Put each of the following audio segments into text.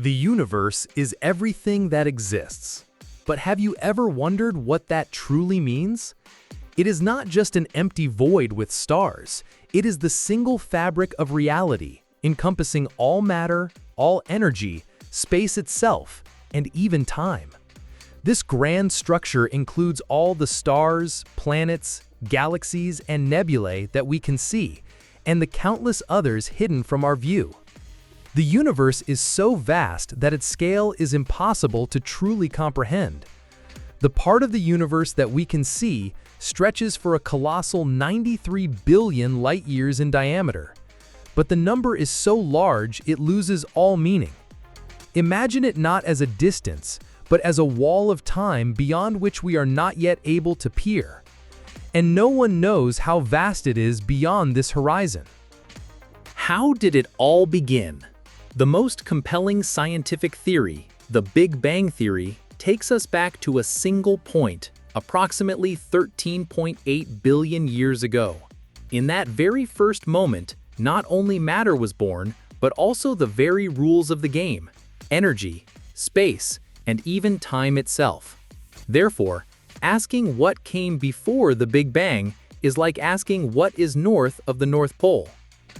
The universe is everything that exists. But have you ever wondered what that truly means? It is not just an empty void with stars. It is the single fabric of reality, encompassing all matter, all energy, space itself, and even time. This grand structure includes all the stars, planets, galaxies, and nebulae that we can see, and the countless others hidden from our view. The universe is so vast that its scale is impossible to truly comprehend. The part of the universe that we can see stretches for a colossal 93 billion light-years in diameter. But the number is so large it loses all meaning. Imagine it not as a distance, but as a wall of time beyond which we are not yet able to peer. And no one knows how vast it is beyond this horizon. How did it all begin? The most compelling scientific theory, the Big Bang Theory, takes us back to a single point, approximately 13.8 billion years ago. In that very first moment, not only matter was born, but also the very rules of the game: energy, space, and even time itself. Therefore, asking what came before the Big Bang is like asking what is north of the North Pole.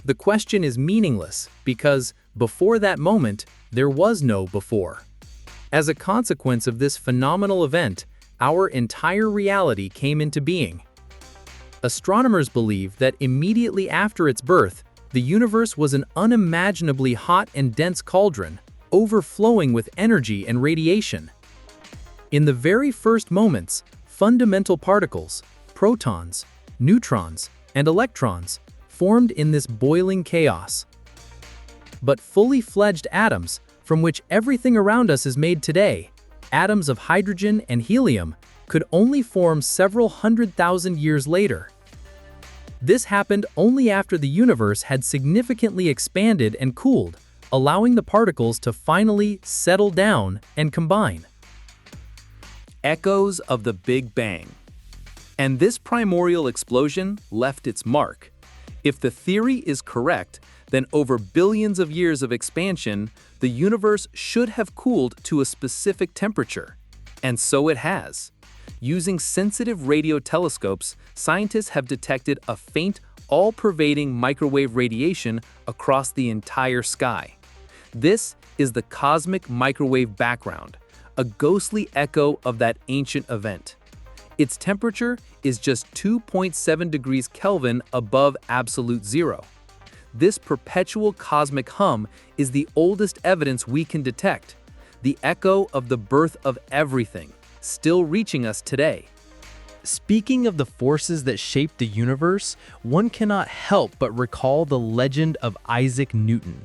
The question is meaningless because, before that moment, there was no before. As a consequence of this phenomenal event, our entire reality came into being. Astronomers believe that immediately after its birth, the universe was an unimaginably hot and dense cauldron, overflowing with energy and radiation. In the very first moments, fundamental particles, protons, neutrons, and electrons, formed in this boiling chaos. But fully fledged atoms, from which everything around us is made today, atoms of hydrogen and helium, could only form several 100,000 years later. This happened only after the universe had significantly expanded and cooled, allowing the particles to finally settle down and combine. Echoes of the Big Bang. And this primordial explosion left its mark. If the theory is correct, then over billions of years of expansion, the universe should have cooled to a specific temperature. And so it has. Using sensitive radio telescopes, scientists have detected a faint, all-pervading microwave radiation across the entire sky. This is the cosmic microwave background, a ghostly echo of that ancient event. Its temperature is just 2.7 degrees Kelvin above absolute zero. This perpetual cosmic hum is the oldest evidence we can detect, the echo of the birth of everything, still reaching us today. Speaking of the forces that shaped the universe, one cannot help but recall the legend of Isaac Newton.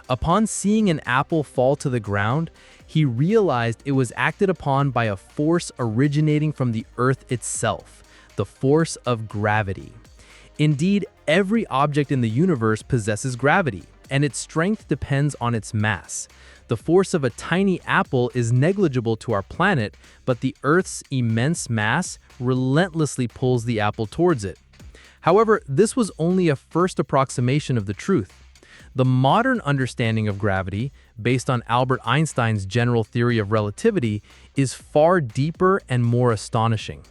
Upon seeing an apple fall to the ground, he realized it was acted upon by a force originating from the earth itself, the force of gravity. Indeed, every object in the universe possesses gravity, and its strength depends on its mass. The force of a tiny apple is negligible to our planet, but the Earth's immense mass relentlessly pulls the apple towards it. However, this was only a first approximation of the truth. The modern understanding of gravity, based on Albert Einstein's general theory of relativity, is far deeper and more astonishing.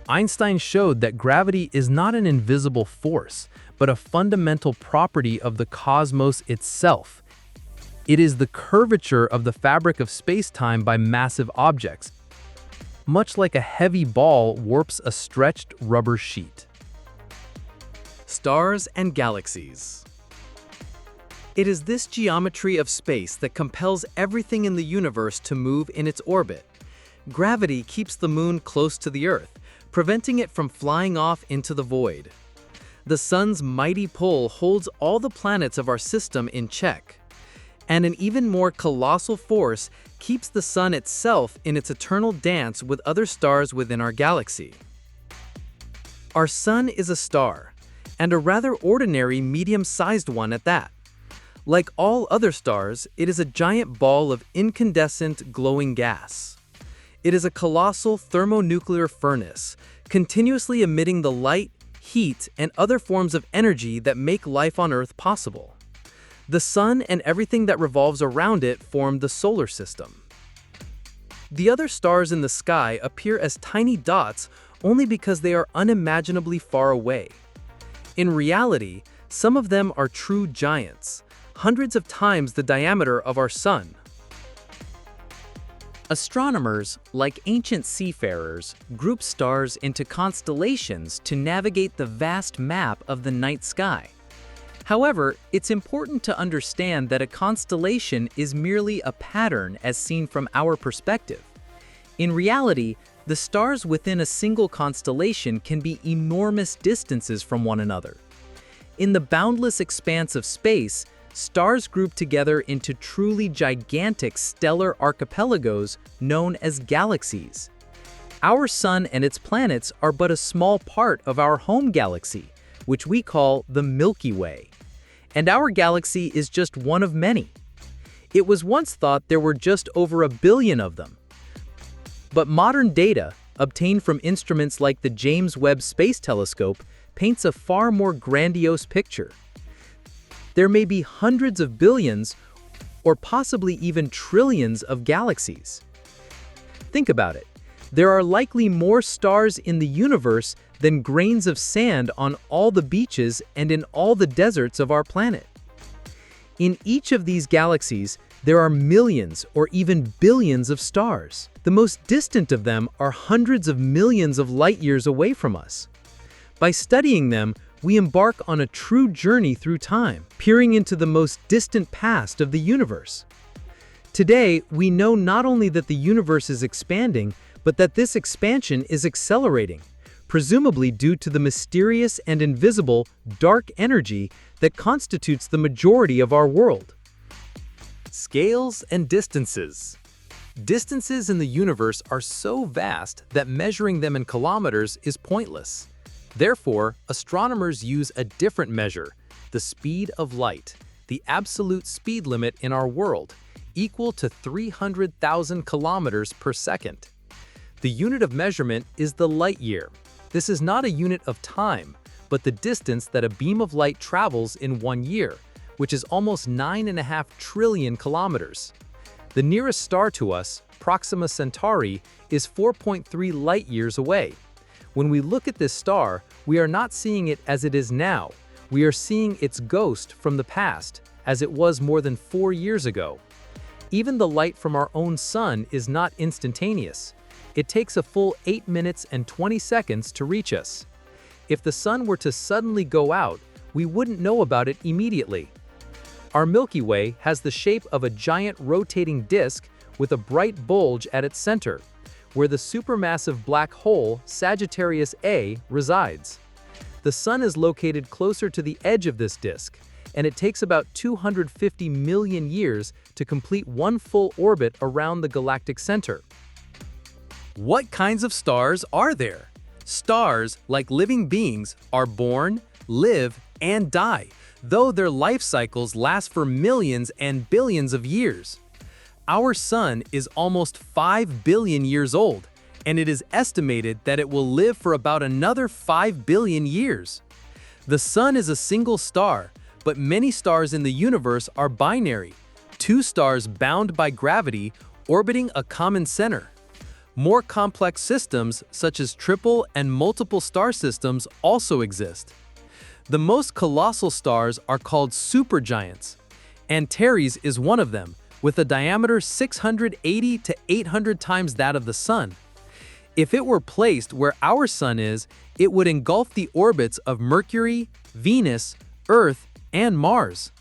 Einstein showed that gravity is not an invisible force, but a fundamental property of the cosmos itself. It is the curvature of the fabric of space-time by massive objects, much like a heavy ball warps a stretched rubber sheet. Stars and galaxies. It is this geometry of space that compels everything in the universe to move in its orbit. Gravity keeps the moon close to the Earth, preventing it from flying off into the void. The sun's mighty pull holds all the planets of our system in check. And an even more colossal force keeps the sun itself in its eternal dance with other stars within our galaxy. Our sun is a star, and a rather ordinary medium-sized one at that. Like all other stars, it is a giant ball of incandescent, glowing gas. It is a colossal thermonuclear furnace, continuously emitting the light, heat, and other forms of energy that make life on Earth possible. The sun and everything that revolves around it form the solar system. The other stars in the sky appear as tiny dots only because they are unimaginably far away. In reality, some of them are true giants, hundreds of times the diameter of our sun. Astronomers, like ancient seafarers, group stars into constellations to navigate the vast map of the night sky. However, it's important to understand that a constellation is merely a pattern as seen from our perspective. In reality, the stars within a single constellation can be enormous distances from one another. In the boundless expanse of space, stars group together into truly gigantic stellar archipelagos known as galaxies. Our sun and its planets are but a small part of our home galaxy, which we call the Milky Way. And our galaxy is just one of many. It was once thought there were just over 1 billion of them. But modern data, obtained from instruments like the James Webb Space Telescope, paints a far more grandiose picture. There may be hundreds of billions, or possibly even trillions of galaxies. Think about it. There are likely more stars in the universe than grains of sand on all the beaches and in all the deserts of our planet. In each of these galaxies, there are millions or even billions of stars. The most distant of them are hundreds of millions of light years away from us. By studying them, we embark on a true journey through time, peering into the most distant past of the universe. Today, we know not only that the universe is expanding, but that this expansion is accelerating, presumably due to the mysterious and invisible dark energy that constitutes the majority of our world. Scales and distances. Distances in the universe are so vast that measuring them in kilometers is pointless. Therefore, astronomers use a different measure, the speed of light, the absolute speed limit in our world, equal to 300,000 kilometers per second. The unit of measurement is the light year. This is not a unit of time, but the distance that a beam of light travels in 1 year, which is almost 9.5 trillion kilometers. The nearest star to us, Proxima Centauri, is 4.3 light years away. When we look at this star, we are not seeing it as it is now. We are seeing its ghost from the past, as it was more than 4 years ago. Even the light from our own sun is not instantaneous. It takes a full 8 minutes and 20 seconds to reach us. If the sun were to suddenly go out, we wouldn't know about it immediately. Our Milky Way has the shape of a giant rotating disk with a bright bulge at its center, where the supermassive black hole Sagittarius A resides. The sun is located closer to the edge of this disk, and it takes about 250 million years to complete one full orbit around the galactic center. What kinds of stars are there? Stars, like living beings, are born, live, and die, though their life cycles last for millions and billions of years. Our sun is almost 5 billion years old, and it is estimated that it will live for about another 5 billion years. The sun is a single star, but many stars in the universe are binary, 2 stars bound by gravity orbiting a common center. More complex systems, such as triple and multiple star systems, also exist. The most colossal stars are called supergiants. Antares is one of them, with a diameter 680 to 800 times that of the sun. If it were placed where our sun is, it would engulf the orbits of Mercury, Venus, Earth, and Mars.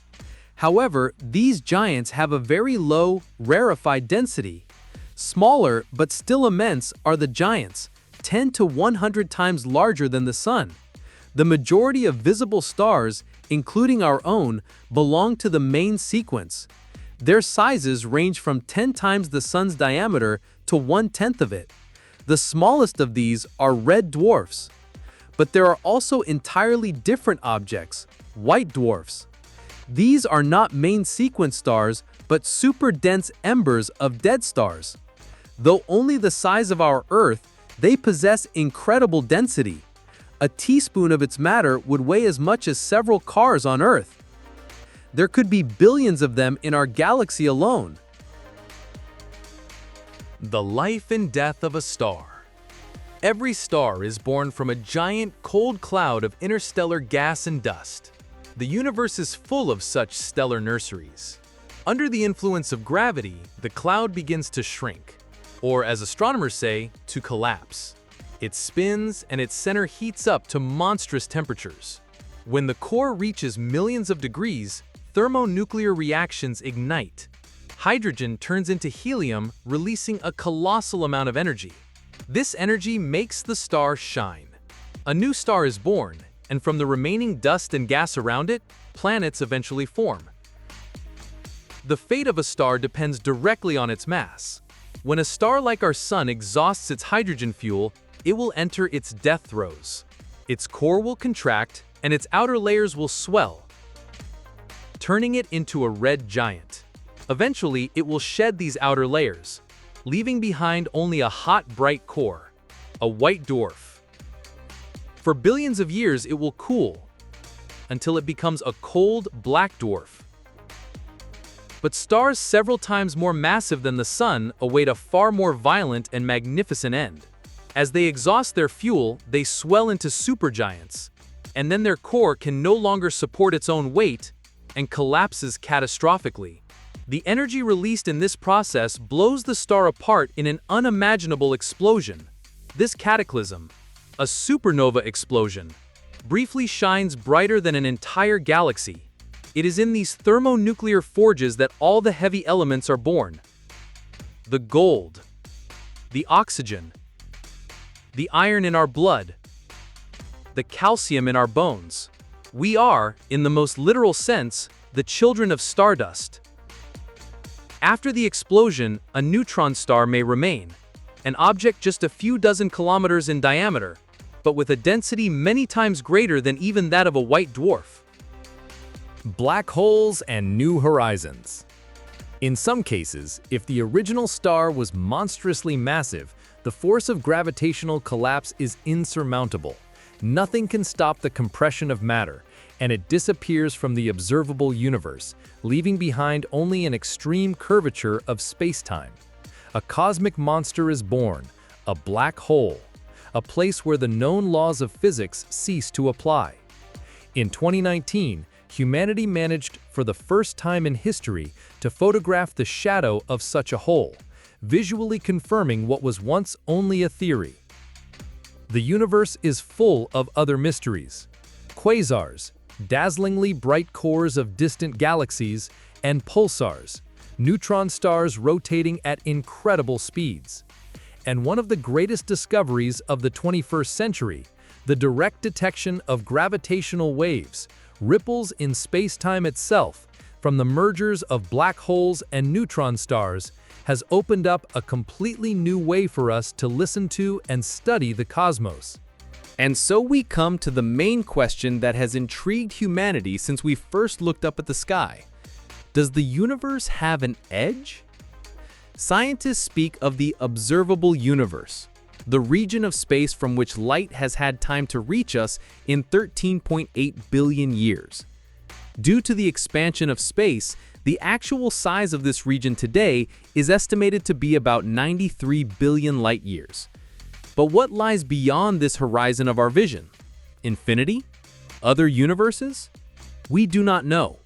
However, these giants have a very low, rarefied density. Smaller, but still immense, are the giants, 10 to 100 times larger than the sun. The majority of visible stars, including our own, belong to the main sequence. Their sizes range from 10 times the sun's diameter to 1/10 of it. The smallest of these are red dwarfs. But there are also entirely different objects, white dwarfs. These are not main sequence stars, but super-dense embers of dead stars. Though only the size of our Earth, they possess incredible density. A teaspoon of its matter would weigh as much as several cars on Earth. There could be billions of them in our galaxy alone. The life and death of a star. Every star is born from a giant, cold cloud of interstellar gas and dust. The universe is full of such stellar nurseries. Under the influence of gravity, the cloud begins to shrink, or as astronomers say, to collapse. It spins and its center heats up to monstrous temperatures. When the core reaches millions of degrees, thermonuclear reactions ignite. Hydrogen turns into helium, releasing a colossal amount of energy. This energy makes the star shine. A new star is born, and from the remaining dust and gas around it, planets eventually form. The fate of a star depends directly on its mass. When a star like our Sun exhausts its hydrogen fuel, it will enter its death throes. Its core will contract, and its outer layers will swell, turning it into a red giant. Eventually, it will shed these outer layers, leaving behind only a hot, bright core, a white dwarf. For billions of years, it will cool, until it becomes a cold, black dwarf. But stars several times more massive than the Sun await a far more violent and magnificent end. As they exhaust their fuel, they swell into supergiants, and then their core can no longer support its own weight and collapses catastrophically. The energy released in this process blows the star apart in an unimaginable explosion. This cataclysm, a supernova explosion, briefly shines brighter than an entire galaxy. It is in these thermonuclear forges that all the heavy elements are born. The gold, the oxygen, the iron in our blood, the calcium in our bones. We are, in the most literal sense, the children of stardust. After the explosion, a neutron star may remain, an object just a few dozen kilometers in diameter, but with a density many times greater than even that of a white dwarf. Black holes and new horizons. In some cases, if the original star was monstrously massive, the force of gravitational collapse is insurmountable. Nothing can stop the compression of matter, and it disappears from the observable universe, leaving behind only an extreme curvature of space-time. A cosmic monster is born, a black hole, a place where the known laws of physics cease to apply. In 2019, humanity managed, for the first time in history, to photograph the shadow of such a hole, visually confirming what was once only a theory. The universe is full of other mysteries. Quasars, dazzlingly bright cores of distant galaxies, and pulsars, neutron stars rotating at incredible speeds. And one of the greatest discoveries of the 21st century, the direct detection of gravitational waves, ripples in space-time itself, from the mergers of black holes and neutron stars, has opened up a completely new way for us to listen to and study the cosmos. And so we come to the main question that has intrigued humanity since we first looked up at the sky. Does the universe have an edge? Scientists speak of the observable universe, the region of space from which light has had time to reach us in 13.8 billion years. Due to the expansion of space, the actual size of this region today is estimated to be about 93 billion light-years. But what lies beyond this horizon of our vision? Infinity? Other universes? We do not know.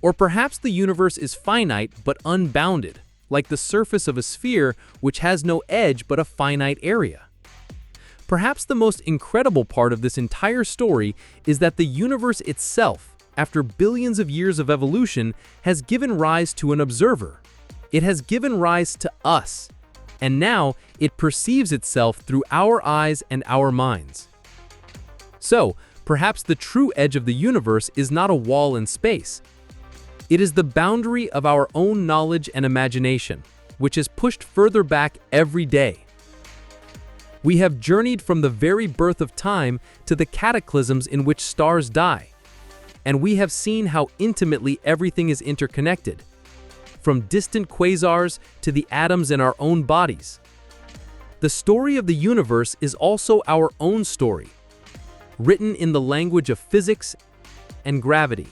Or perhaps the universe is finite but unbounded, like the surface of a sphere which has no edge but a finite area. Perhaps the most incredible part of this entire story is that the universe itself, after billions of years of evolution, has given rise to an observer. It has given rise to us, and now it perceives itself through our eyes and our minds. So, perhaps the true edge of the universe is not a wall in space. It is the boundary of our own knowledge and imagination, which is pushed further back every day. We have journeyed from the very birth of time to the cataclysms in which stars die, and we have seen how intimately everything is interconnected, from distant quasars to the atoms in our own bodies. The story of the universe is also our own story, written in the language of physics and gravity.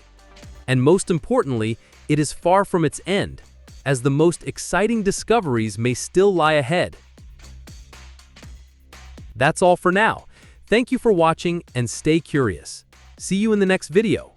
And most importantly, it is far from its end, as the most exciting discoveries may still lie ahead. That's all for now. Thank you for watching and stay curious. See you in the next video.